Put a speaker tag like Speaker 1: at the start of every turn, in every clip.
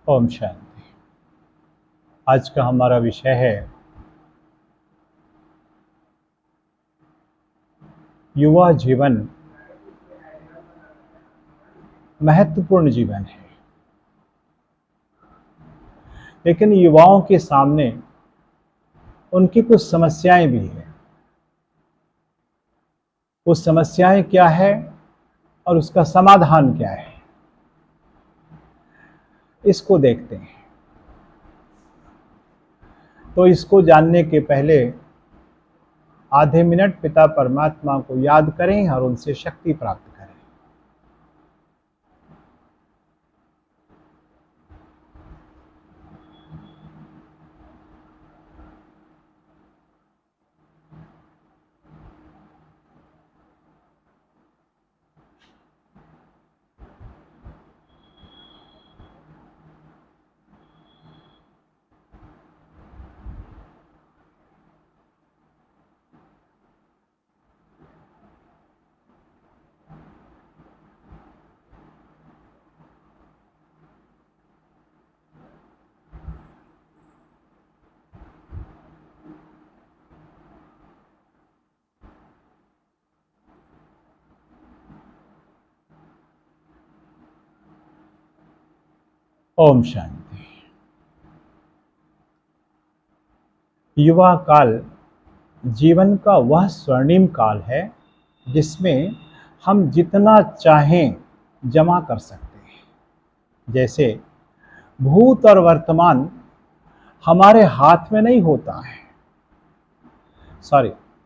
Speaker 1: ओम शांति। आज का हमारा विषय है युवा जीवन महत्वपूर्ण जीवन है, लेकिन युवाओं के सामने उनकी कुछ समस्याएं भी हैं। वो समस्याएं क्या है और उसका समाधान क्या है, इसको देखते हैं। तो इसको जानने के पहले आधे मिनट पिता परमात्मा को याद करें और उनसे शक्ति प्राप्त करें। ओम शांति। युवा काल जीवन का वह स्वर्णिम काल है जिसमें हम जितना चाहें जमा कर सकते हैं। जैसे भूत और वर्तमान हमारे हाथ में नहीं होता है,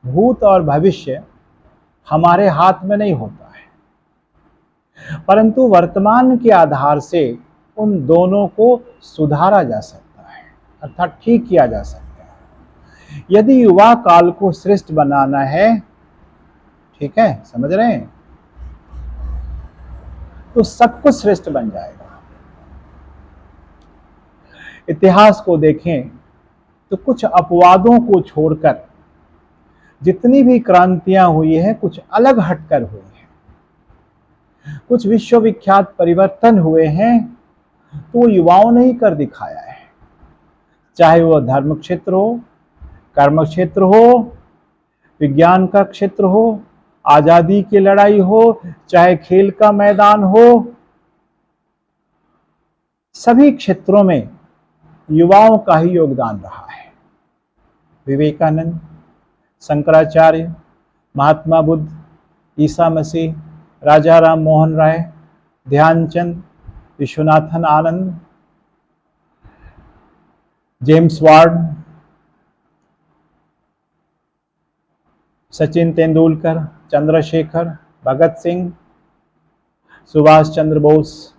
Speaker 1: भूत और भविष्य हमारे हाथ में नहीं होता है, परंतु वर्तमान के आधार से उन दोनों को सुधारा जा सकता है, अर्थात ठीक किया जा सकता है। यदि युवा काल को श्रेष्ठ बनाना है, ठीक है, समझ रहे हैं, तो सब कुछ श्रेष्ठ बन जाएगा। इतिहास को देखें तो कुछ अपवादों को छोड़कर जितनी भी क्रांतियां हुई हैं कुछ अलग हटकर हुई हैं। कुछ विश्वविख्यात परिवर्तन हुए हैं तो युवाओं ने ही कर दिखाया है, चाहे वह धर्म क्षेत्र हो, कर्म क्षेत्र हो, विज्ञान का क्षेत्र हो, आजादी की लड़ाई हो, चाहे खेल का मैदान हो। सभी क्षेत्रों में युवाओं का ही योगदान रहा है। विवेकानंद, शंकराचार्य, महात्मा बुद्ध, ईसा मसीह, राजा राम मोहन राय, ध्यानचंद, विश्वनाथन आनंद, जेम्स वार्ड, सचिन तेंदुलकर, चंद्रशेखर, भगत सिंह, सुभाष चंद्र बोस,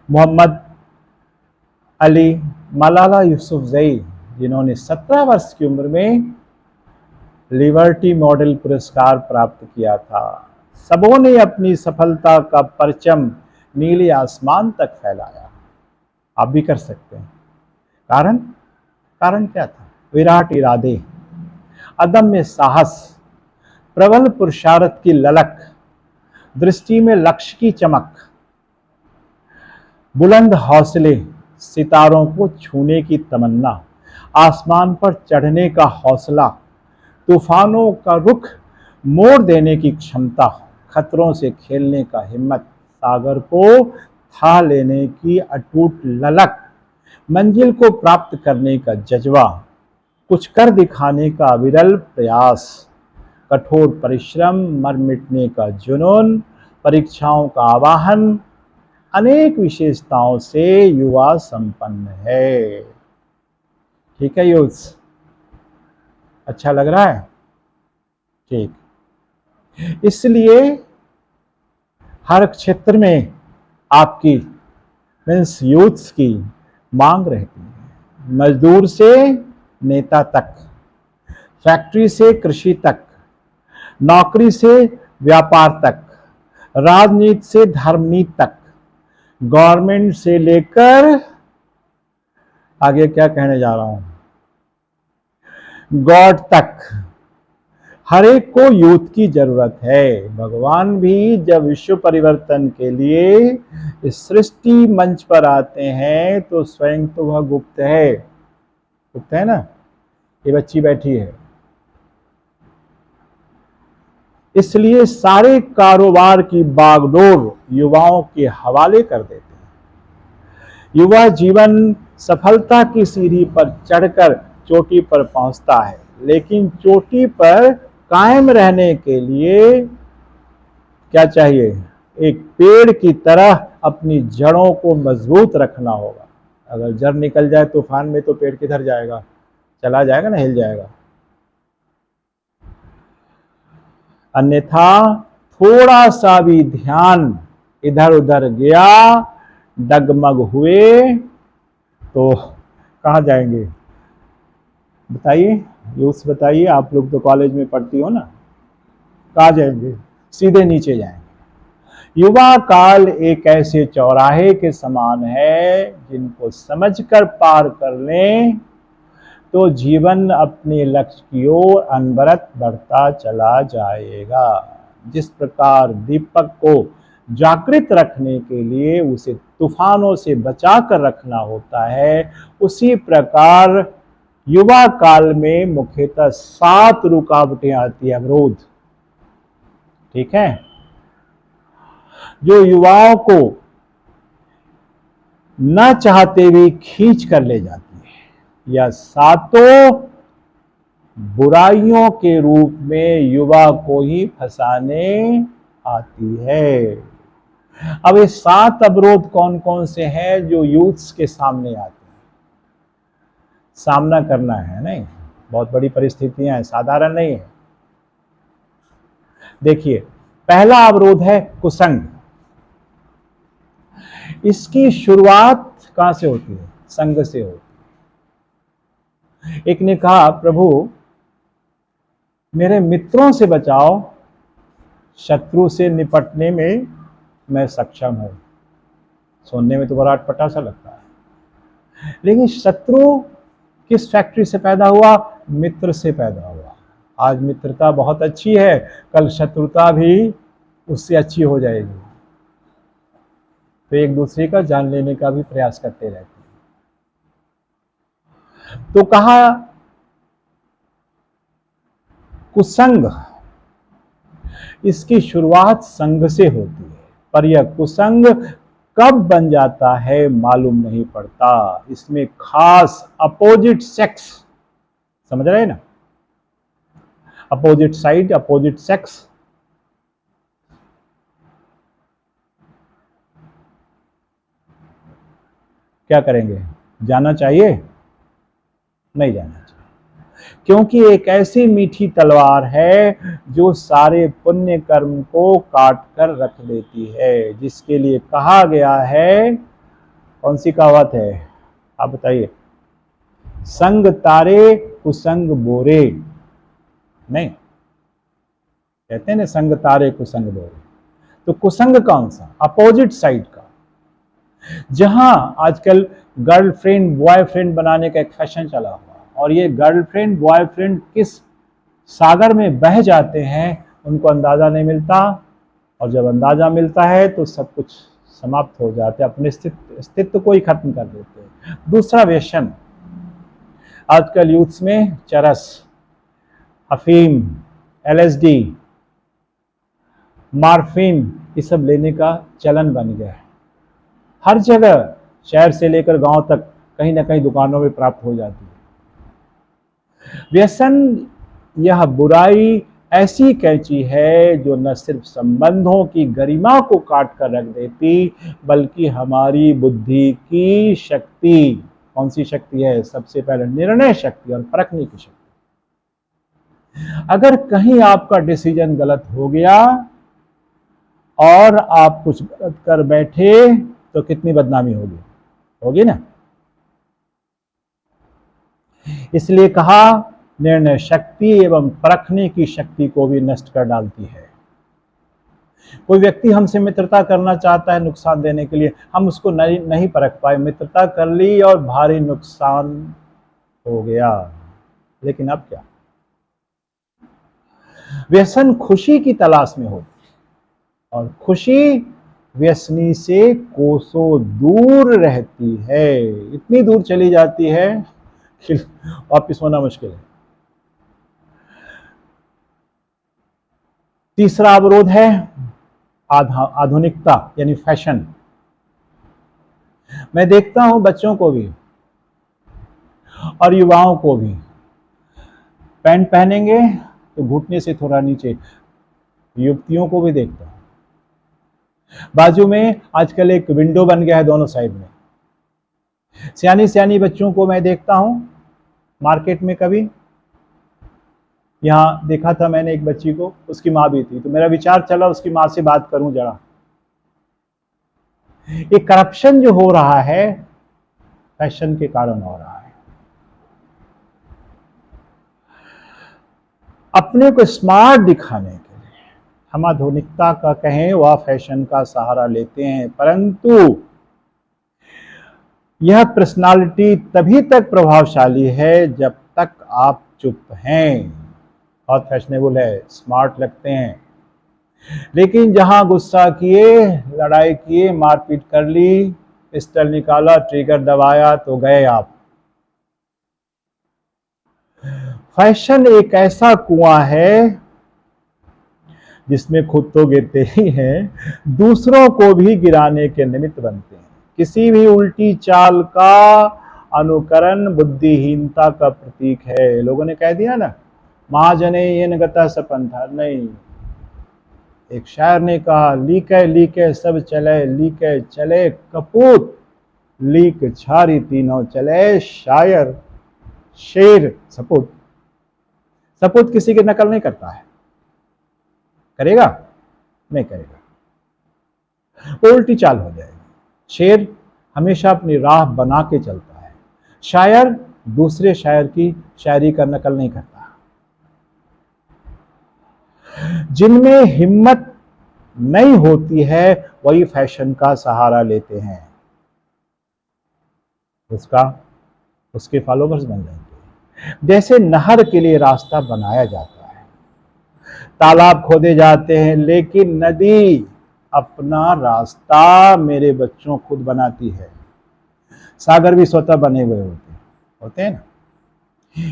Speaker 1: मोहम्मद अली, मलाला यूसुफजई, जिन्होंने 17 वर्ष की उम्र में लिबर्टी मॉडल पुरस्कार प्राप्त किया था। सबों ने अपनी सफलता का परचम नीले आसमान तक फैलाया। आप भी कर सकते हैं। कारण क्या था? विराट इरादे, अदम्य साहस, प्रबल पुरुषार्थ की ललक, दृष्टि में लक्ष्य की चमक, बुलंद हौसले, सितारों को छूने की तमन्ना, आसमान पर चढ़ने का हौसला, तूफानों का रुख मोड़ देने की क्षमता, खतरों से खेलने का हिम्मत, सागर को था लेने की अटूट ललक, मंजिल को प्राप्त करने का जज्बा, कुछ कर दिखाने का अविरल प्रयास, कठोर परिश्रम, मर मिटने का जुनून, परीक्षाओं का आवाहन, अनेक विशेषताओं से युवा संपन्न है। ठीक है यूथ, अच्छा लग रहा है? ठीक। इसलिए हर क्षेत्र में आपकी मीन्स यूथ्स की मांग रहती है। मजदूर से नेता तक, फैक्ट्री से कृषि तक, नौकरी से व्यापार तक, राजनीति से धर्मनीति तक, गवर्नमेंट से लेकर आगे क्या कहने जा रहा हूं, गॉड तक, हर एक को यूथ की जरूरत है। भगवान भी जब विश्व परिवर्तन के लिए इस सृष्टि मंच पर आते हैं तो स्वयं तो वह गुप्त है, गुप्त है ना। ये बच्ची बैठी है, इसलिए सारे कारोबार की बागडोर युवाओं के हवाले कर देते हैं। युवा जीवन सफलता की सीढ़ी पर चढ़कर चोटी पर पहुंचता है, लेकिन चोटी पर कायम रहने के लिए क्या चाहिए? एक पेड़ की तरह अपनी जड़ों को मजबूत रखना होगा। अगर जड़ निकल जाए तूफान में तो पेड़ किधर जाएगा? चला जाएगा ना, हिल जाएगा। अन्यथा थोड़ा सा भी ध्यान इधर उधर गया, डगमग हुए तो कहाँ जाएंगे? बताइए यूथ, बताइए, आप लोग तो कॉलेज में पढ़ती हो ना, कहाँ जाएंगे? सीधे नीचे जाएंगे। युवा काल एक ऐसे चौराहे के समान है जिनको समझकर पार कर लें तो जीवन अपने लक्ष्य की ओर अनवरत बढ़ता चला जाएगा। जिस प्रकार दीपक को जागृत रखने के लिए उसे तूफानों से बचा कर रखना होता है, उसी प्रकार युवा काल में मुख्यतः 7 रुकावटें आती है, अवरोध। ठीक है, जो युवाओं को न चाहते भी खींच कर ले जाती है। यह 7 बुराइयों के रूप में युवा को ही फंसाने आती है। अब ये 7 अवरोध कौन कौन से हैं जो यूथ्स के सामने आते हैं? सामना करना है, नहीं, बहुत बड़ी परिस्थितियां हैं, साधारण नहीं है। देखिए, पहला अवरोध है कुसंग। इसकी शुरुआत कहां से होती है? संग से होती है। एक ने कहा, प्रभु मेरे मित्रों से बचाओ, शत्रु से निपटने में मैं सक्षम हूं। सुनने में तो बड़ा अटपटा सा लगता है, लेकिन शत्रु किस फैक्ट्री से पैदा हुआ? मित्र से पैदा हुआ। आज मित्रता बहुत अच्छी है, कल शत्रुता भी उससे अच्छी हो जाएगी। तो एक दूसरे का जान लेने का भी प्रयास करते रहते हैं। तो कहा कुसंग, इसकी शुरुआत संग से होती है, पर यह कुसंग कब बन जाता है मालूम नहीं पड़ता। इसमें खास अपोजिट सेक्स, समझ रहे हैं ना, अपोजिट साइड, अपोजिट सेक्स। क्या करेंगे? जाना चाहिए? नहीं जाना चाहिए, क्योंकि एक ऐसी मीठी तलवार है जो सारे पुण्य कर्म को काट कर रख देती है, जिसके लिए कहा गया है, कौन सी कहावत है आप बताइए? संग तारे कुसंग बोरे, नहीं कहते हैं ना, संग तारे कुसंग बोरे। तो कुसंग कौन सा? अपोजिट साइड का। जहां आजकल गर्लफ्रेंड बॉयफ्रेंड बनाने का एक फैशन चला हुआ, और ये गर्लफ्रेंड बॉयफ्रेंड किस सागर में बह जाते हैं उनको अंदाजा नहीं मिलता, और जब अंदाजा मिलता है तो सब कुछ समाप्त हो जाते हैं, अपने अस्तित्व को ही खत्म कर देते हैं। दूसरा व्यसन, आजकल यूथ्स में चरस, अफीम, LSD, मार्फिन, ये सब लेने का चलन बन गया है। हर जगह, शहर से लेकर गांव तक, कहीं ना कहीं दुकानों में प्राप्त हो जाती है। व्यसन, यह बुराई ऐसी कैंची है जो न सिर्फ संबंधों की गरिमा को काट कर रख देती, बल्कि हमारी बुद्धि की शक्ति, कौन सी शक्ति है? सबसे पहले निर्णय शक्ति और परखने की शक्ति। अगर कहीं आपका डिसीजन गलत हो गया और आप कुछ गलत कर बैठे तो कितनी बदनामी होगी? होगी ना। इसलिए कहा, निर्णय शक्ति एवं परखने की शक्ति को भी नष्ट कर डालती है। कोई व्यक्ति हमसे मित्रता करना चाहता है नुकसान देने के लिए, हम उसको नहीं परख पाए, मित्रता कर ली और भारी नुकसान हो गया। लेकिन अब क्या? व्यसन खुशी की तलाश में होती है और खुशी व्यसनी से कोसों दूर रहती है, इतनी दूर चली जाती है कि वापिस होना मुश्किल है। तीसरा अवरोध है आधुनिकता यानी फैशन। मैं देखता हूं बच्चों को भी और युवाओं को भी, पैंट पहनेंगे तो घुटने से थोड़ा नीचे, युवतियों को भी देखता हूं। बाजू में आजकल एक विंडो बन गया है दोनों साइड में। सियानी सियानी बच्चों को मैं देखता हूं मार्केट में। कभी यहां देखा था मैंने एक बच्ची को, उसकी माँ भी थी, तो मेरा विचार चला उसकी माँ से बात करूं जरा। ये करप्शन जो हो रहा है फैशन के कारण हो रहा है। अपने को स्मार्ट दिखाने के लिए हम आधुनिकता का कहें व फैशन का सहारा लेते हैं, परंतु यह पर्सनालिटी तभी तक प्रभावशाली है जब तक आप चुप हैं। बहुत फैशनेबल है, स्मार्ट लगते हैं, लेकिन जहां गुस्सा किए, लड़ाई किए, मारपीट कर ली, पिस्टल निकाला, ट्रिगर दबाया तो गए आप। फैशन एक ऐसा कुआं है जिसमें खुद तो गिरते ही हैं, दूसरों को भी गिराने के निमित्त बनते हैं। किसी भी उल्टी चाल का अनुकरण बुद्धिहीनता का प्रतीक है। लोगों ने कह दिया ना, महाजने ये नगता सपंथा नहीं। एक शायर ने कहा, लीके लीके सब चले, लीके चले कपूत, लीक छारी तीनों चले, शायर शेर सपूत। सपूत किसी की नकल नहीं करता है, करेगा? नहीं करेगा, उल्टी चाल हो जाएगी। शेर हमेशा अपनी राह बना के चलता है, शायर दूसरे शायर की शायरी का नकल नहीं करता। जिनमें हिम्मत नहीं होती है वही फैशन का सहारा लेते हैं, उसके फॉलोवर्स बन जाते हैं। जैसे नहर के लिए रास्ता बनाया जाता है, तालाब खोदे जाते हैं, लेकिन नदी अपना रास्ता मेरे बच्चों खुद बनाती है। सागर भी स्वतः बने हुए होते हैं ना।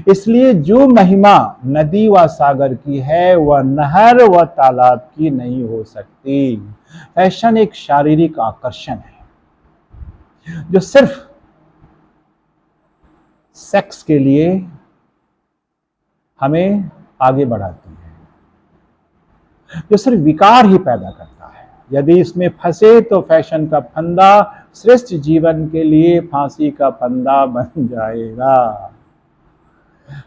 Speaker 1: इसलिए जो महिमा नदी व सागर की है वह नहर व तालाब की नहीं हो सकती। फैशन एक शारीरिक आकर्षण है जो सिर्फ सेक्स के लिए हमें आगे बढ़ाती है, जो सिर्फ विकार ही पैदा करता है। यदि इसमें फंसे तो फैशन का फंदा श्रेष्ठ जीवन के लिए फांसी का फंदा बन जाएगा।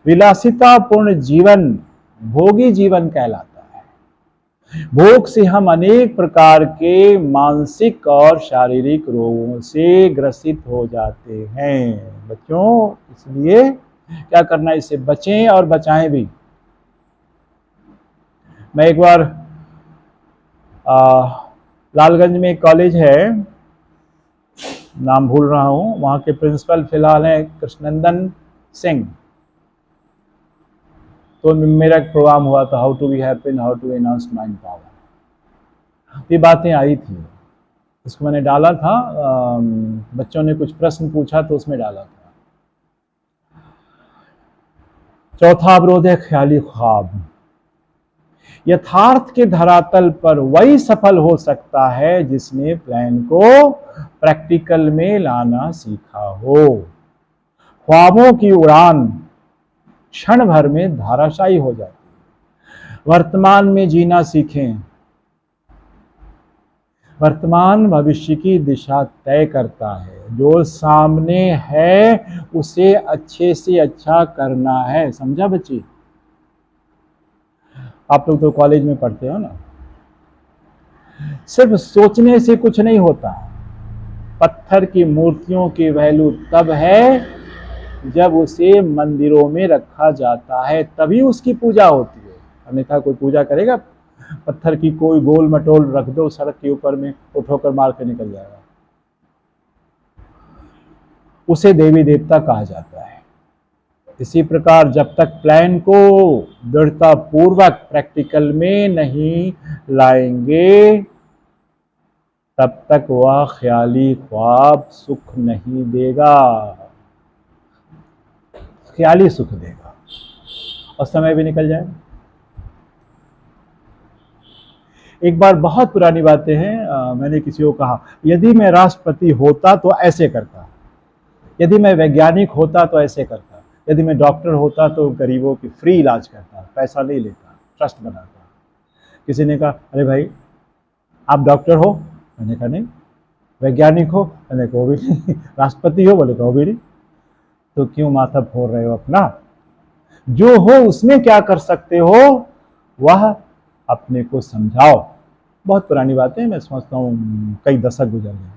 Speaker 1: विलासितापूर्ण जीवन भोगी जीवन कहलाता है। भोग से हम अनेक प्रकार के मानसिक और शारीरिक रोगों से ग्रसित हो जाते हैं। बच्चों, इसलिए क्या करना है, इससे बचें और बचाएं भी। मैं एक बार लालगंज में एक कॉलेज है, नाम भूल रहा हूं, वहां के प्रिंसिपल फिलहाल हैं कृष्णनंदन सिंह। तो मेरा एक प्रोग्राम हुआ था, how to be happy, how to enhance mind power. ये बातें आई थी, इसको मैंने डाला था। बच्चों ने कुछ प्रश्न पूछा तो उसमें डाला था। चौथा अवरोध है ख्याली ख्वाब। यथार्थ के धरातल पर वही सफल हो सकता है जिसने प्लान को प्रैक्टिकल में लाना सीखा हो। ख्वाबों की उड़ान क्षण भर में धाराशायी हो जाती है। वर्तमान में जीना सीखें। वर्तमान भविष्य की दिशा तय करता है। जो सामने है उसे अच्छे से अच्छा करना है। समझा बच्ची? आप लोग तो कॉलेज में पढ़ते हो ना। सिर्फ सोचने से कुछ नहीं होता। पत्थर की मूर्तियों की वैल्यू तब है जब उसे मंदिरों में रखा जाता है, तभी उसकी पूजा होती है। अन्यथा कोई पूजा करेगा? पत्थर की कोई गोल मटोल रख दो सड़क के ऊपर में, वो ठोकर मार के निकल जाएगा। उसे देवी देवता कहा जाता है। इसी प्रकार जब तक प्लान को दृढ़ता पूर्वक प्रैक्टिकल में नहीं लाएंगे, तब तक वह ख्याली ख्वाब सुख नहीं देगा, ख्याली सुख देगा और समय भी निकल जाएगा। एक बार, बहुत पुरानी बातें हैं, मैंने किसी को कहा, यदि मैं राष्ट्रपति होता तो ऐसे करता, यदि मैं वैज्ञानिक होता तो ऐसे करता, यदि मैं डॉक्टर होता तो गरीबों की फ्री इलाज करता, पैसा नहीं लेता, ट्रस्ट बनाता। किसी ने कहा, अरे भाई आप डॉक्टर हो? मैंने कहा नहीं। वैज्ञानिक हो? मैंने कहा भी नहीं। राष्ट्रपति हो? बोले कहो भी नहीं। तो क्यों माथा फोड़ रहे हो अपना? जो हो उसमें क्या कर सकते हो वह अपने को समझाओ। बहुत पुरानी बात है, मैं समझता हूँ कई दशक गुजर गए।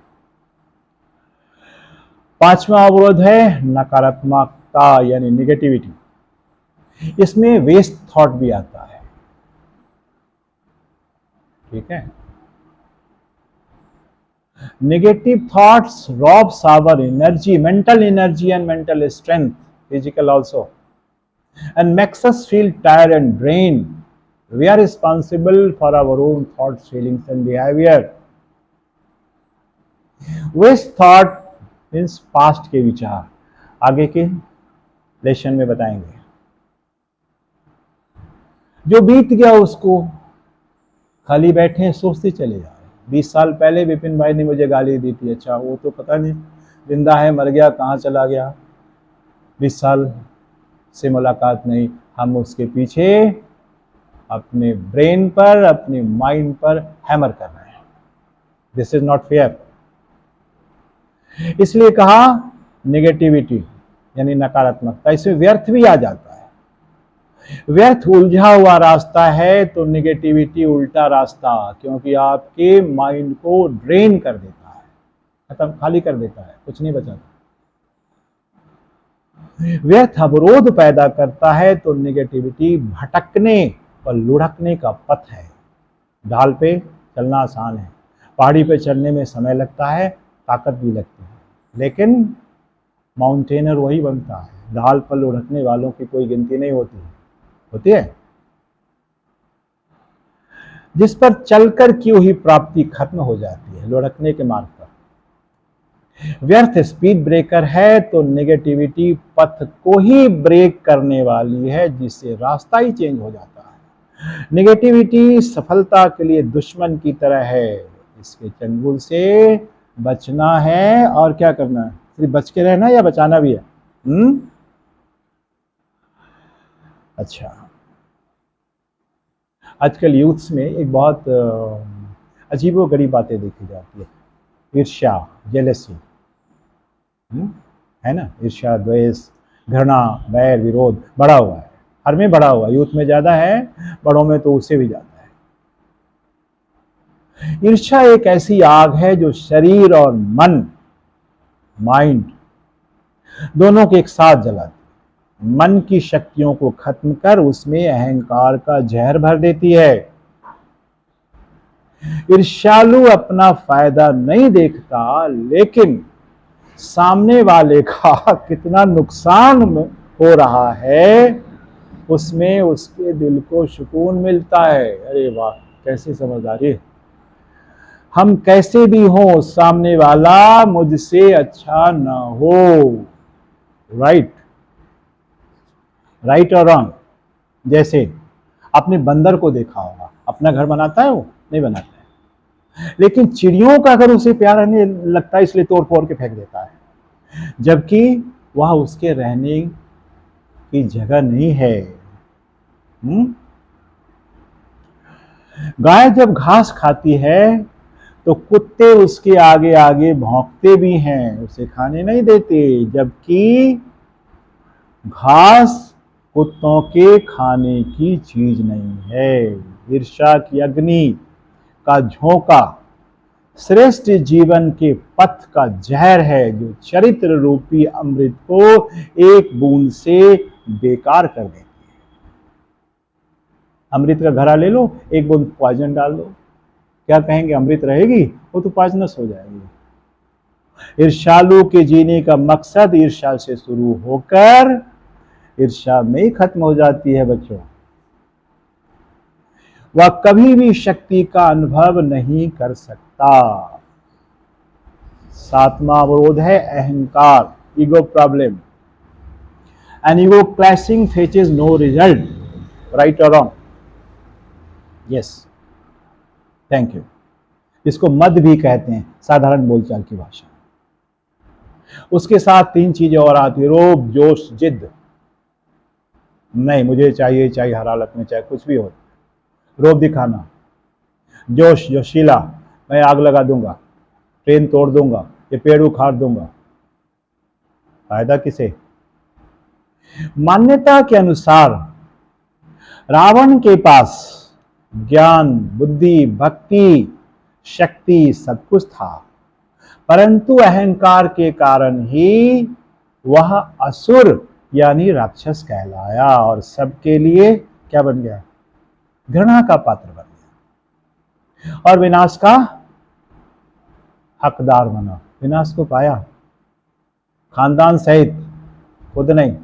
Speaker 1: 5वां अवरोध है नकारात्मकता यानी निगेटिविटी। इसमें वेस्ट थॉट भी आता है, ठीक है। Negative thoughts robs our energy, mental energy and mental strength, physical also, and makes us feel tired and drained. We are responsible for our own thoughts, feelings and behavior. Waste thought means past के विचार, आगे के lesson में बताएंगे। जो बीत गया उसको खाली बैठे सोचते चले जाए। 20 साल पहले विपिन भाई ने मुझे गाली दी थी, अच्छा वो तो पता नहीं जिंदा है मर गया कहाँ चला गया, 20 साल से मुलाकात नहीं। हम उसके पीछे अपने ब्रेन पर, अपने माइंड पर हैमर कर रहे हैं। This is not fair. इसलिए कहा नेगेटिविटी यानी नकारात्मकता, इसमें व्यर्थ भी आ जाता है। व्यर्थ उलझा हुआ रास्ता है तो निगेटिविटी उल्टा रास्ता, क्योंकि आपके माइंड को ड्रेन कर देता है, खत्म खाली कर देता है, कुछ नहीं बचाता। व्यर्थ अवरोध पैदा करता है तो निगेटिविटी भटकने और लुढ़कने का पथ है। ढाल पे चलना आसान है, पहाड़ी पे चलने में समय लगता है, ताकत भी लगती है, लेकिन माउंटेनर वही बनता है। ढाल पर लुढ़कने वालों की कोई गिनती नहीं होती है। जिस पर चलकर की हुई प्राप्ति खत्म हो जाती है लुढ़कने के मार्ग पर। व्यर्थ स्पीड ब्रेकर है तो नेगेटिविटी पथ को ही ब्रेक करने वाली है, जिससे रास्ता ही चेंज हो जाता है। नेगेटिविटी सफलता के लिए दुश्मन की तरह है, इसके चंगुल से बचना है। और क्या करना है? सिर्फ बच के रहना या बचाना भी है? अच्छा, आजकल यूथ्स में एक बहुत अजीबोगरीब बातें देखी जाती है। ईर्ष्या, जेलसी, है ना, ईर्ष्या, द्वेष, घृणा, वैर, विरोध बढ़ा हुआ है, हर में बढ़ा हुआ है। यूथ में ज्यादा है, बड़ों में तो उससे भी ज्यादा है। ईर्ष्या एक ऐसी आग है जो शरीर और मन, माइंड दोनों के एक साथ जलाती है। मन की शक्तियों को खत्म कर उसमें अहंकार का जहर भर देती है। ईर्ष्यालु अपना फायदा नहीं देखता, लेकिन सामने वाले का कितना नुकसान हो रहा है उसमें उसके दिल को सुकून मिलता है। अरे वाह, कैसी समझदारी है। हम कैसे भी हो, सामने वाला मुझसे अच्छा ना हो। राइट और रॉन्ग। जैसे आपने बंदर को देखा होगा, अपना घर बनाता है, वो नहीं बनाता है, लेकिन चिड़ियों का अगर उसे प्यारा नहीं लगता इसलिए तोड़ फोड़ के फेंक देता है, जबकि वह उसके रहने की जगह नहीं है। गाय जब घास खाती है तो कुत्ते उसके आगे आगे भौंकते भी हैं, उसे खाने नहीं देते, जबकि घास कुत्तों के खाने की चीज नहीं है। ईर्ष्या की अग्नि का झोंका श्रेष्ठ जीवन के पथ का जहर है, जो चरित्र रूपी अमृत को एक बूंद से बेकार कर देती है। अमृत का घड़ा ले लो, एक बूंद पॉइजन डाल दो, क्या कहेंगे? अमृत रहेगी? वो तो पॉइजनस हो जाएगी। ईर्ष्यालु के जीने का मकसद ईर्ष्या से शुरू होकर ईर्ष्या में ही खत्म हो जाती है बच्चों। वह कभी भी शक्ति का अनुभव नहीं कर सकता। सातवां अवरोध है अहंकार, ego problem. An ego clashing fetches no result, right और रॉन्ग? Yes, thank you. इसको मद भी कहते हैं साधारण बोलचाल की भाषा। उसके साथ तीन चीजें और आती है, रोब, जोश, जिद। नहीं, मुझे चाहिए, चाहे हर हालत में, चाहे कुछ भी हो। रोब दिखाना, जोश, जोशीला, मैं आग लगा दूंगा, ट्रेन तोड़ दूंगा, ये पेड़ उखाड़ दूंगा। फायदा किसे? मान्यता के अनुसार रावण के पास ज्ञान, बुद्धि, भक्ति, शक्ति सब कुछ था, परंतु अहंकार के कारण ही वह असुर यानी राक्षस कहलाया और सबके लिए क्या बन गया? घृणा का पात्र बन गया और विनाश का हकदार बना। विनाश को पाया खानदान सहित, खुद नहीं।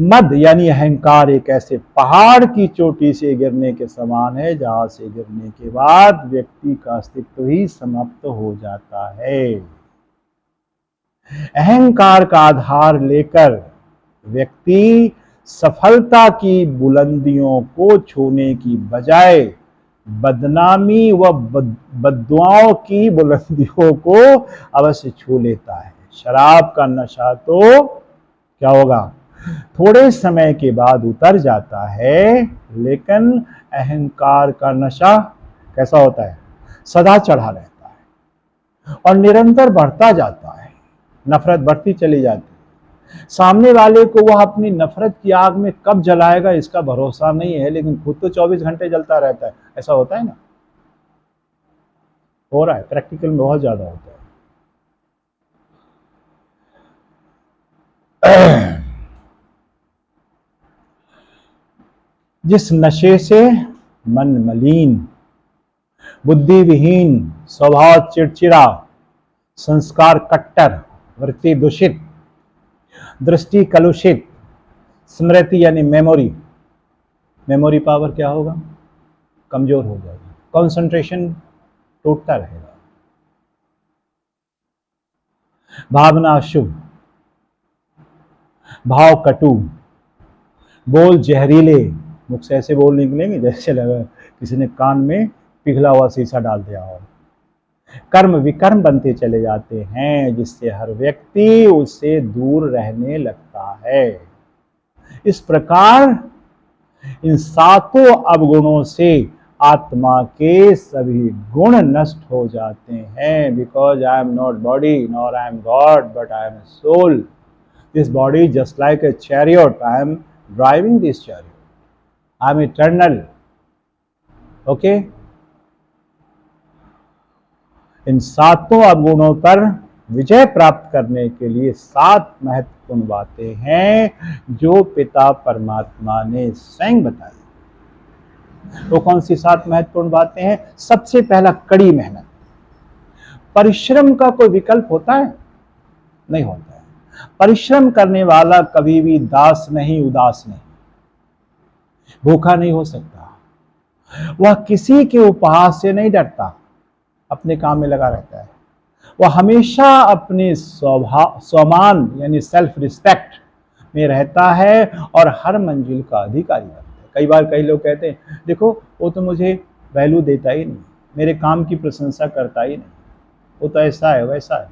Speaker 1: मद यानी अहंकार एक ऐसे पहाड़ की चोटी से गिरने के समान है जहां से गिरने के बाद व्यक्ति का अस्तित्व ही समाप्त हो जाता है। अहंकार का आधार लेकर व्यक्ति सफलता की बुलंदियों को छूने की बजाय बदनामी व बद्दुआओं की बुलंदियों को अवश्य छू लेता है। शराब का नशा तो क्या होगा, थोड़े समय के बाद उतर जाता है, लेकिन अहंकार का नशा कैसा होता है? सदा चढ़ा रहता है और निरंतर बढ़ता जाता है। नफरत बढ़ती चली जाती है। सामने वाले को वह अपनी नफरत की आग में कब जलाएगा इसका भरोसा नहीं है, लेकिन खुद तो 24 घंटे जलता रहता है। ऐसा होता है ना? हो रहा है, प्रैक्टिकल में बहुत ज्यादा होता है। जिस नशे से मन मलिन, बुद्धि विहीन, स्वभाव चिड़चिड़ा, संस्कार कट्टर, वृत्ति दूषित, दृष्टि कलुषित, स्मृति यानी मेमोरी पावर क्या होगा? कमजोर हो जाएगी, कंसंट्रेशन टूटता रहेगा, भावना अशुभ, भाव कटु, बोल जहरीले, मुख से ऐसे बोल निकलेंगे जैसे लगा किसी ने कान में पिघला हुआ शीशा डाल दिया हो। कर्म विकर्म बनते चले जाते हैं, जिससे हर व्यक्ति उससे दूर रहने लगता है। इस प्रकार इन सातों अवगुणों से आत्मा के सभी गुण नष्ट हो जाते हैं। Because I am not body nor I am God but I am soul. This body just like a chariot, I am driving this chariot, I am eternal. Okay, इन सातों अवगुणों पर विजय प्राप्त करने के लिए 7 महत्वपूर्ण बातें हैं जो पिता परमात्मा ने स्वयं बताई। वो कौन सी 7 महत्वपूर्ण बातें हैं? सबसे पहला, कड़ी मेहनत। परिश्रम का कोई विकल्प होता है? नहीं होता है। परिश्रम करने वाला कभी भी दास नहीं, उदास नहीं, भूखा नहीं हो सकता। वह किसी के उपहास से नहीं डरता, अपने काम में लगा रहता है। वह हमेशा अपने स्वमान यानी सेल्फ रिस्पेक्ट में रहता है और हर मंजिल का अधिकारी बनता है। कई बार कई लोग कहते हैं, देखो वो तो मुझे वैल्यू देता ही नहीं, मेरे काम की प्रशंसा करता ही नहीं, वो तो ऐसा है वैसा है।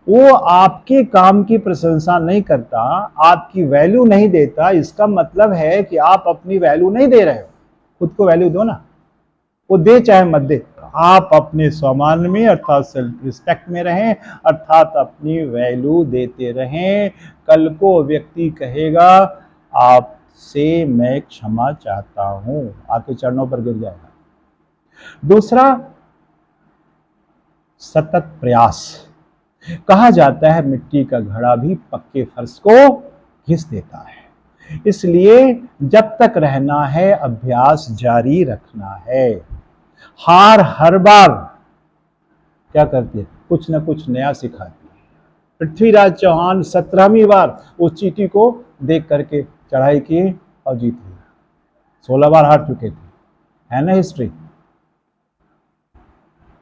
Speaker 1: वो आपके काम की प्रशंसा नहीं करता, आपकी वैल्यू नहीं देता, इसका मतलब है कि आप अपनी वैल्यू नहीं दे रहे हो। खुद को वैल्यू दो ना, वो दे चाहे मत दे, आप अपने सम्मान में अर्थात सेल्फ रिस्पेक्ट में रहें, अर्थात अपनी वैल्यू देते रहें। कल को व्यक्ति कहेगा आपसे मैं क्षमा चाहता हूं, आपके चरणों पर गिर जाएगा। दूसरा, सतत प्रयास। कहा जाता है मिट्टी का घड़ा भी पक्के फर्श को घिस देता है, इसलिए जब तक रहना है अभ्यास जारी रखना है। हार हर बार क्या करती है? कुछ ना कुछ नया सिखाती है। पृथ्वीराज चौहान 17वीं बार उस चींटी को देख करके चढ़ाई की और जीत ली। 16 बार हार चुके थे, है ना हिस्ट्री।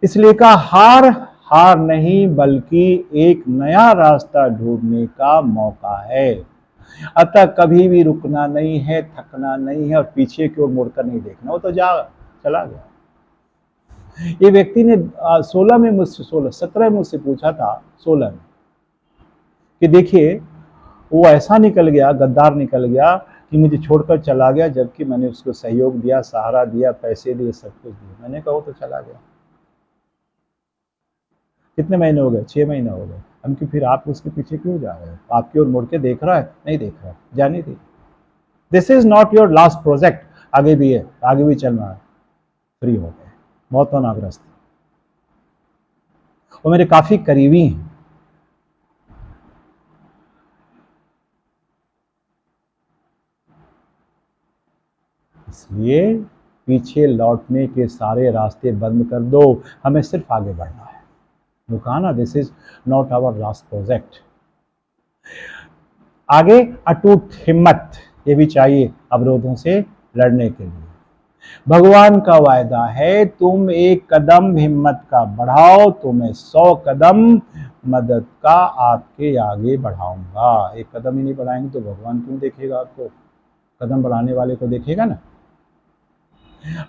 Speaker 1: इसलिए कहा हार हार नहीं बल्कि एक नया रास्ता ढूंढने का मौका है। अतः कभी भी रुकना नहीं है, थकना नहीं है और पीछे की ओर मुड़कर नहीं देखना। वो तो चला गया। ये व्यक्ति ने 17 में मुझसे पूछा था, 16 में, कि देखिए वो ऐसा निकल गया, गद्दार निकल गया कि मुझे छोड़कर चला गया, जबकि मैंने उसको सहयोग दिया, सहारा दिया, पैसे दिए, सब कुछ दिया। मैंने कहा वो तो चला गया। कितने महीने हो गए? 6 महीने हो गए। हम कि फिर आप उसके पीछे क्यों जा रहे हो? आपकी ओर मुड़ के देख रहा है? नहीं देख रहा है, जाने दीजिए। This is not your last project, आगे भी है, आगे भी चलना है। फ्री हो गए, बहुत तनावग्रस्त। वो मेरे काफी करीबी हैं। इसलिए पीछे लौटने के सारे रास्ते बंद कर दो, हमें सिर्फ आगे बढ़ना है। वो कहा ना, this is not our last project. आगे अटूट हिम्मत, ये भी चाहिए अवरोधों से लड़ने के लिए। भगवान का वायदा है, तुम एक कदम हिम्मत का बढ़ाओ तो मैं 100 कदम मदद का आपके आगे बढ़ाऊंगा। एक कदम ही नहीं बढ़ाएंगे तो भगवान क्यों देखेगा आपको? कदम बढ़ाने वाले को देखेगा ना।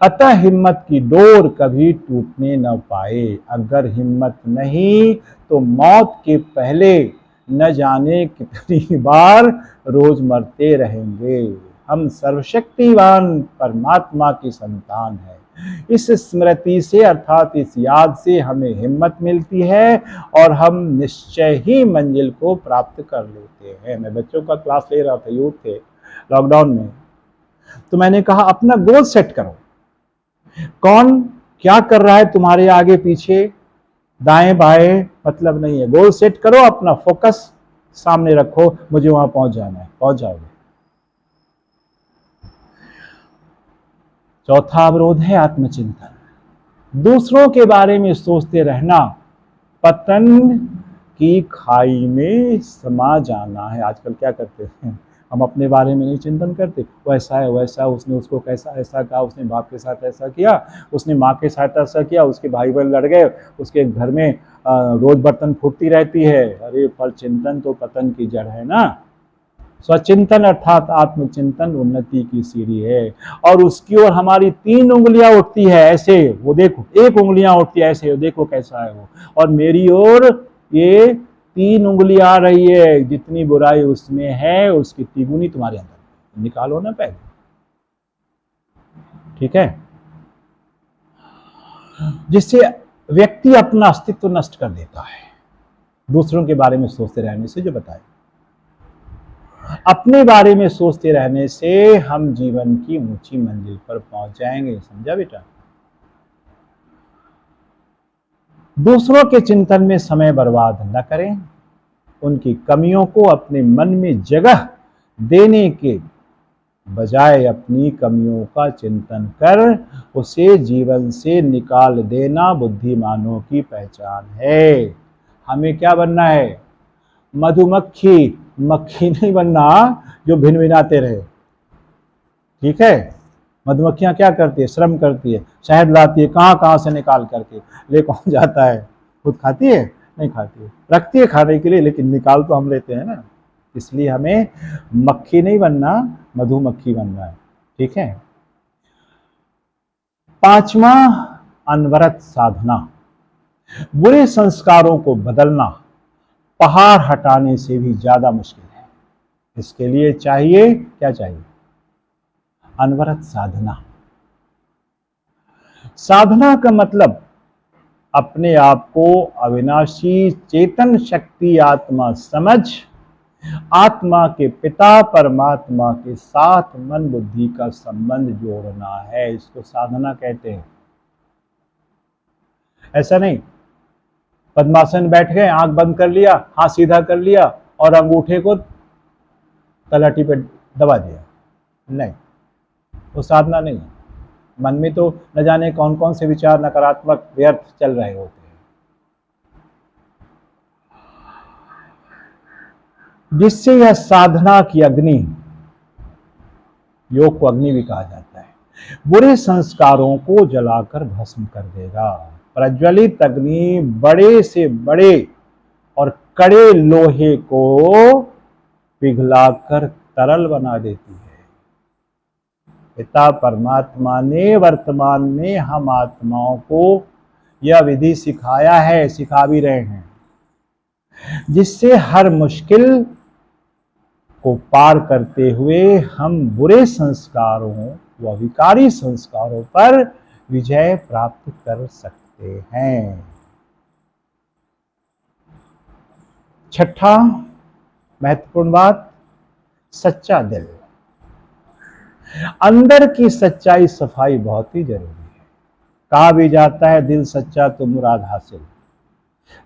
Speaker 1: अतः हिम्मत की डोर कभी टूटने न पाए। अगर हिम्मत नहीं तो मौत के पहले न जाने कितनी बार रोज मरते रहेंगे। हम सर्वशक्तिवान परमात्मा की संतान हैं। इस स्मृति से अर्थात इस याद से हमें हिम्मत मिलती है और हम निश्चय ही मंजिल को प्राप्त कर लेते हैं। मैं बच्चों का क्लास ले रहा था, यूथ थे लॉकडाउन में, तो मैंने कहा अपना गोल सेट करो। कौन क्या कर रहा है तुम्हारे आगे पीछे, दाएं बाएं मतलब नहीं है। गोल सेट करो, अपना फोकस सामने रखो, मुझे वहां पहुंच जाना है, पहुंच जाओगे। चौथा अवरोध है आत्मचिंतन। दूसरों के बारे में सोचते रहना पतन की खाई में समा जाना है। आजकल क्या करते हैं, हम अपने बारे में नहीं चिंतन करते। वो ऐसा है, वैसा, उसने उसको कैसा ऐसा कहा, उसने बाप के साथ ऐसा किया, उसने माँ के साथ ऐसा किया, उसके भाई बहन लड़ गए, उसके घर में रोज बर्तन फूटती रहती है। अरे पर चिंतन तो पतन की जड़ है ना। स्वचिंतन अर्थात आत्मचिंतन उन्नति की सीढ़ी है। और उसकी ओर हमारी 3 उंगलियां उठती है ऐसे, वो देखो, 1 उंगलियां उठती है ऐसे, वो देखो कैसा है वो। और मेरी ओर ये 3 उंगलियां आ रही है। जितनी बुराई उसमें है उसकी तिगुनी तुम्हारे अंदर, निकालो ना पहले, ठीक है। जिससे व्यक्ति अपना अस्तित्व नष्ट कर देता है दूसरों के बारे में सोचते रहने से। जो बताए, अपने बारे में सोचते रहने से हम जीवन की ऊंची मंजिल पर पहुंच जाएंगे। समझा बेटा? दूसरों के चिंतन में समय बर्बाद न करें। उनकी कमियों को अपने मन में जगह देने के बजाय अपनी कमियों का चिंतन कर उसे जीवन से निकाल देना बुद्धिमानों की पहचान है। हमें क्या बनना है? मधुमक्खी, मक्खी नहीं बनना जो भिनभिनाते रहे, ठीक है। मधुमक्खियां क्या करती है? श्रम करती है, शहद लाती है, कहाँ कहाँ से निकाल करके ले कौन जाता है? खुद खाती है? नहीं खाती है, रखती है खाने के लिए, लेकिन निकाल तो हम लेते हैं ना। इसलिए हमें मक्खी नहीं बनना, मधुमक्खी बनना है, ठीक है। 5वां अनवरत साधना। बुरे संस्कारों को बदलना पहाड़ हटाने से भी ज्यादा मुश्किल है। इसके लिए चाहिए, क्या चाहिए? अनवरत साधना। साधना का मतलब अपने आप को अविनाशी चेतन शक्ति आत्मा समझ आत्मा के पिता परमात्मा के साथ मन बुद्धि का संबंध जोड़ना है। इसको साधना कहते हैं। ऐसा नहीं पद्मासन बैठ गए, आंख बंद कर लिया, हाथ सीधा कर लिया और अंगूठे को तलहटी पे दबा दिया, नहीं, वो साधना नहीं है। मन में तो न जाने कौन कौन से विचार नकारात्मक व्यर्थ चल रहे होते हैं। जिससे यह साधना की अग्नि, योग को अग्नि भी कहा जाता है, बुरे संस्कारों को जलाकर भस्म कर देगा। प्रज्वलित अग्नि बड़े से बड़े और कड़े लोहे को पिघलाकर तरल बना देती है। पिता परमात्मा ने वर्तमान में हम आत्माओं को यह विधि सिखाया है, सिखा भी रहे हैं, जिससे हर मुश्किल को पार करते हुए हम बुरे संस्कारों व विकारी संस्कारों पर विजय प्राप्त कर सकते हैं। छठा महत्वपूर्ण बात, सच्चा दिल। अंदर की सच्चाई सफाई बहुत ही जरूरी है। कहा भी जाता है दिल सच्चा तो मुराद हासिल,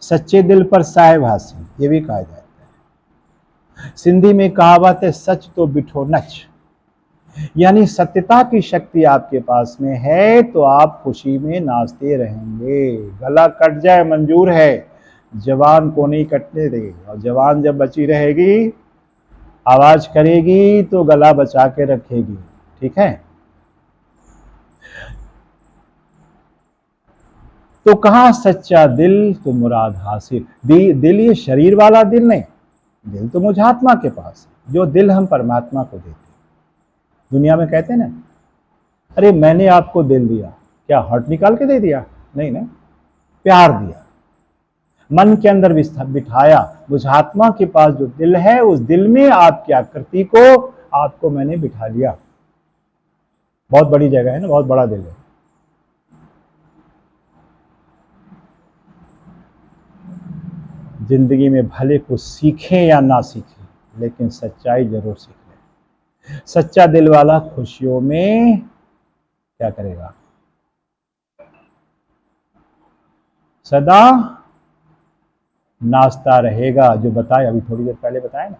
Speaker 1: सच्चे दिल पर साहेब हासिल, ये भी कहा जाता है। सिंधी में कहावत है सच तो बिठो नच, यानी सत्यता की शक्ति आपके पास में है तो आप खुशी में नाचते रहेंगे। गला कट जाए मंजूर है, जवान को नहीं कटने दे, और जवान जब बची रहेगी, आवाज करेगी तो गला बचा के रखेगी। ठीक है, तो कहा सच्चा दिल तो मुराद हासिल। दिल ये शरीर वाला दिल नहीं, दिल तो मुझ आत्मा के पास है, जो दिल हम परमात्मा को देते। दुनिया में कहते हैं ना, अरे मैंने आपको दिल दिया, क्या हार्ट निकाल के दे दिया? नहीं ना, प्यार दिया, मन के अंदर बिठाया। मुझ आत्मा के पास जो दिल है, उस दिल में आपकी आकृति को आपको मैंने बिठा लिया। बहुत बड़ी जगह है ना, बहुत बड़ा दिल है। जिंदगी में भले कुछ सीखें या ना सीखें, लेकिन सच्चाई जरूर सीख लें। सच्चा दिल वाला खुशियों में क्या करेगा? सदा नाचता रहेगा। जो बताए अभी थोड़ी देर पहले बताया ना,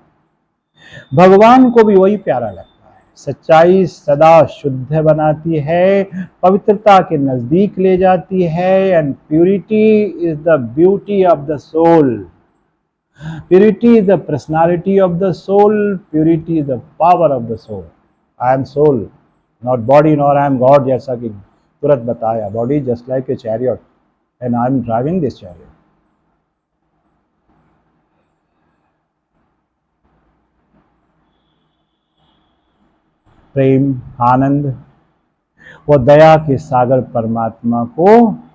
Speaker 1: भगवान को भी वही प्यारा लगता है। सच्चाई सदा शुद्ध बनाती है, पवित्रता के नजदीक ले जाती है। And purity is the beauty of the soul. Purity is the personality of the soul. Purity is the power of the soul. I am soul, not body, nor I am God. जैसा कि तुरंत बताया, body just like a chariot, and I am driving this chariot. प्रेम, आनंद व दया के सागर परमात्मा को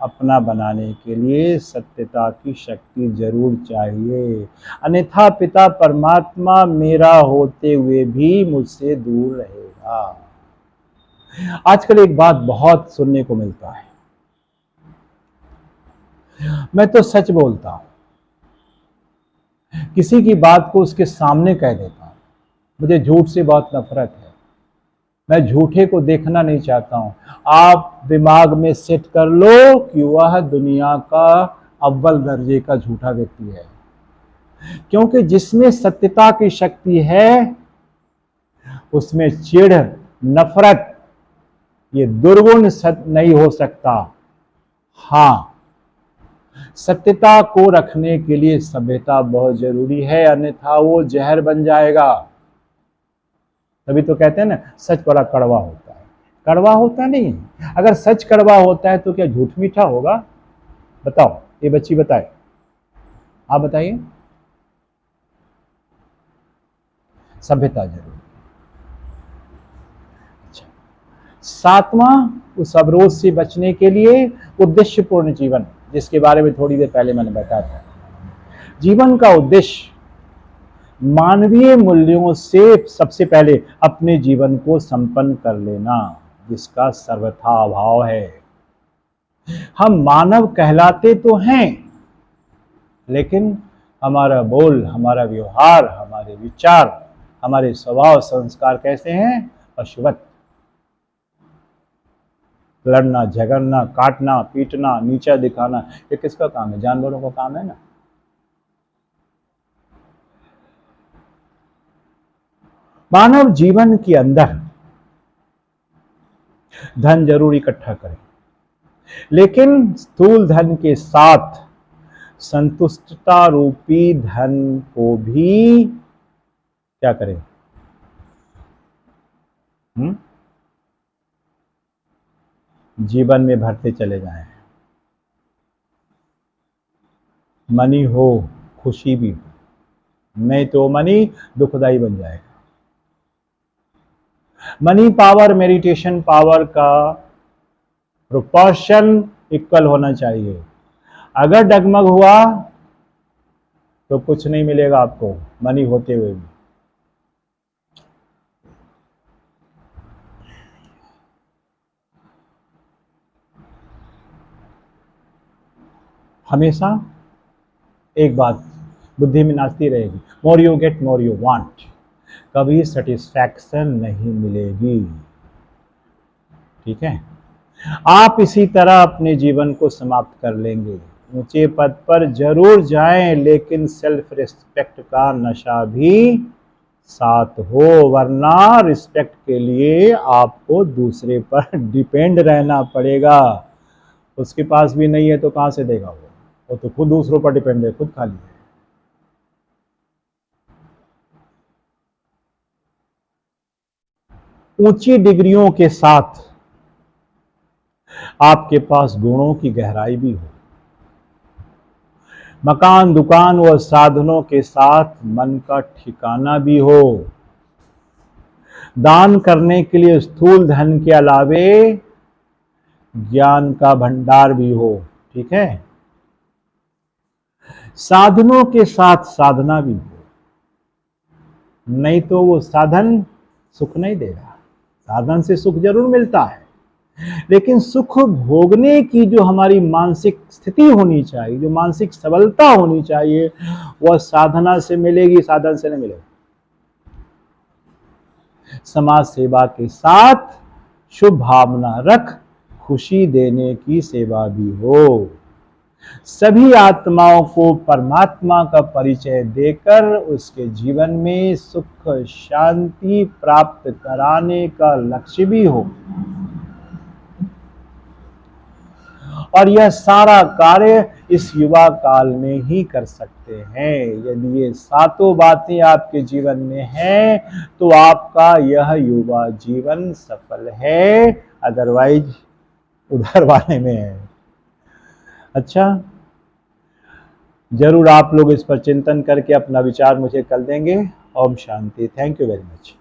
Speaker 1: अपना बनाने के लिए सत्यता की शक्ति जरूर चाहिए, अन्यथा पिता परमात्मा मेरा होते हुए भी मुझसे दूर रहेगा। आजकल एक बात बहुत सुनने को मिलता है, मैं तो सच बोलता हूं, किसी की बात को उसके सामने कह देता हूं। मुझे झूठ से बहुत नफरत है, मैं झूठे को देखना नहीं चाहता हूं। आप दिमाग में सेट कर लो कि वह दुनिया का अव्वल दर्जे का झूठा व्यक्ति है, क्योंकि जिसमें सत्यता की शक्ति है उसमें चिढ़, नफरत, ये दुर्गुण नहीं हो सकता। हां, सत्यता को रखने के लिए सभ्यता बहुत जरूरी है, अन्यथा वो जहर बन जाएगा। तभी तो कहते हैं ना, सच बड़ा कड़वा होता है। कड़वा होता नहीं, अगर सच कड़वा होता है तो क्या झूठ मीठा होगा? बताओ, ये बच्ची बताए, आप बताइए। सभ्यता जरूर। अच्छा, सातवां, उस अवरोध से बचने के लिए उद्देश्यपूर्ण जीवन, जिसके बारे में थोड़ी देर पहले मैंने बताया था। जीवन का उद्देश्य मानवीय मूल्यों से सबसे पहले अपने जीवन को संपन्न कर लेना, जिसका सर्वथा अभाव है। हम मानव कहलाते तो हैं, लेकिन हमारा बोल, हमारा व्यवहार, हमारे विचार, हमारे स्वभाव संस्कार कैसे हैं? पशुवत। लड़ना, झगड़ना, काटना, पीटना, नीचा दिखाना, ये किसका काम है? जानवरों का काम है ना। मानव जीवन के अंदर धन जरूर इकट्ठा करें, लेकिन स्थूल धन के साथ संतुष्टता रूपी धन को भी क्या करें? जीवन में भरते चले जाएं। मनी हो, खुशी भी हो, नहीं तो मनी दुखदाई बन जाएगा। मनी पावर मेडिटेशन पावर का प्रोपोर्शन इक्वल होना चाहिए। अगर डगमग हुआ तो कुछ नहीं मिलेगा आपको मनी होते हुए भी। हमेशा एक बात बुद्धि में नाचती रहेगी, more you get more you want, कभी सेटिस्फैक्शन नहीं मिलेगी। ठीक है, आप इसी तरह अपने जीवन को समाप्त कर लेंगे। ऊंचे पद पर जरूर जाएं, लेकिन सेल्फ रिस्पेक्ट का नशा भी साथ हो, वरना रिस्पेक्ट के लिए आपको दूसरे पर डिपेंड रहना पड़ेगा। उसके पास भी नहीं है तो कहां से देगा वो तो खुद दूसरों पर डिपेंड है, खुद खाली है। ऊंची डिग्रियों के साथ आपके पास गुणों की गहराई भी हो, मकान दुकान व साधनों के साथ मन का ठिकाना भी हो, दान करने के लिए स्थूल धन के अलावे ज्ञान का भंडार भी हो। ठीक है, साधनों के साथ साधना भी हो, नहीं तो वो साधन सुख नहीं देगा। साधन से सुख जरूर मिलता है, लेकिन सुख भोगने की जो हमारी मानसिक स्थिति होनी चाहिए, जो मानसिक सबलता होनी चाहिए, वह साधना से मिलेगी, साधन से नहीं मिलेगी। समाज सेवा के साथ शुभ भावना रख खुशी देने की सेवा भी हो, सभी आत्माओं को परमात्मा का परिचय देकर उसके जीवन में सुख शांति प्राप्त कराने का लक्ष्य भी हो। और यह सारा कार्य इस युवा काल में ही कर सकते हैं। यदि ये सातों बातें आपके जीवन में हैं तो आपका यह युवा जीवन सफल है, अदरवाइज उधर वाले में है। अच्छा, जरूर आप लोग इस पर चिंतन करके अपना विचार मुझे कल देंगे। ओम शांति। Thank you very much.